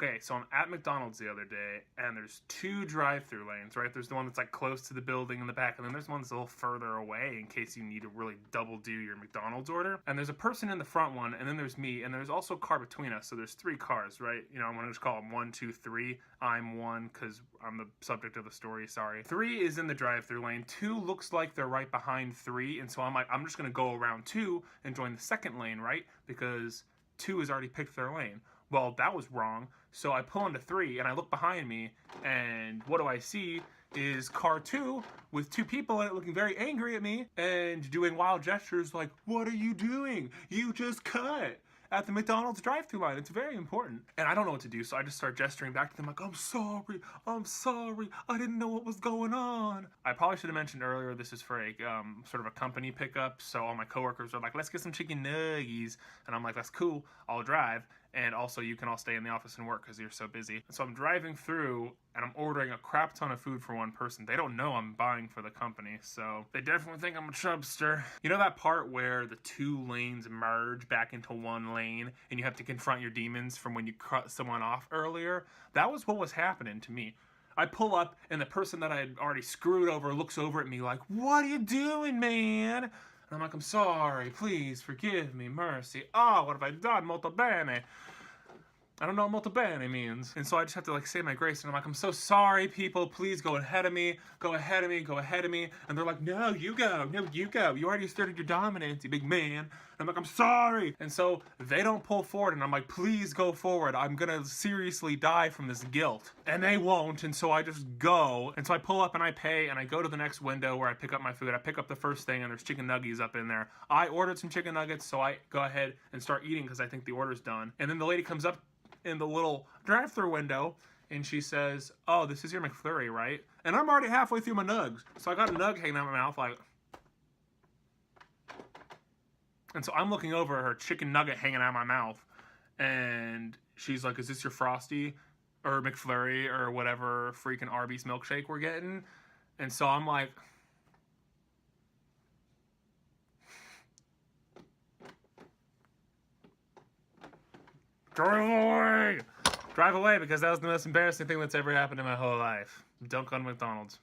Okay, so I'm at McDonald's the other day, and there's 2 drive-through lanes, right? There's the one that's like close to the building in the back, and then there's one that's a little further away in case you need to really double do your McDonald's order. And there's a person in the front one, and then there's me, and there's also a car between us, so there's 3 cars, right? You know, I'm gonna just call them 1, 2, 3. I'm 1 because I'm the subject of the story, sorry. 3 is in the drive-through lane. 2 looks like they're right behind 3, and so I'm like, I'm just gonna go around 2 and join the second lane, right? Because 2 has already picked their lane. Well, that was wrong. So I pull into 3 and I look behind me, and what do I see is car 2 with 2 people in it looking very angry at me and doing wild gestures like, "What are you doing? You just cut at the McDonald's drive-thru line. It's very important." And I don't know what to do, so I just start gesturing back to them like, I'm sorry, I didn't know what was going on. I probably should have mentioned earlier, this is for a sort of a company pickup, so all my coworkers are like, let's get some chicken nuggies, and I'm like, that's cool, I'll drive, and also you can all stay in the office and work because you're so busy. And so I'm driving through, and I'm ordering a crap ton of food for one person. They don't know I'm buying for the company, so they definitely think I'm a chubster. You know that part where the 2 lanes merge back into 1 lane, and you have to confront your demons from when you cut someone off earlier? That was what was happening to me. I pull up, and the person that I had already screwed over looks over at me like, "What are you doing, man?" And I'm like, "I'm sorry, please forgive me, mercy. Oh, what have I done? Molto bene." I don't know what molto bene means. And so I just have to like say my grace, and I'm like, "I'm so sorry, people, please go ahead of me, go ahead of me, go ahead of me." And they're like, "No, you go, no, you go. You already asserted your dominance, you big man." And I'm like, "I'm sorry." And so they don't pull forward, and I'm like, "Please go forward. I'm gonna seriously die from this guilt." And they won't, and so I just go. And so I pull up and I pay, and I go to the next window where I pick up my food. I pick up the first thing, and there's chicken nuggies up in there. I ordered some chicken nuggets, so I go ahead and start eating because I think the order's done. And then the lady comes up in the little drive-thru window, and she says, "Oh, this is your McFlurry, right?" And I'm already halfway through my nugs, so I got a nug hanging out of my mouth like, and so I'm looking over at her chicken nugget hanging out of my mouth, and she's like, "Is this your Frosty or McFlurry or whatever freaking Arby's milkshake we're getting?" And so I'm like, drive away, because that was the most embarrassing thing that's ever happened in my whole life. Don't go to McDonald's.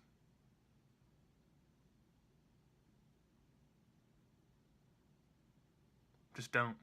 Just don't.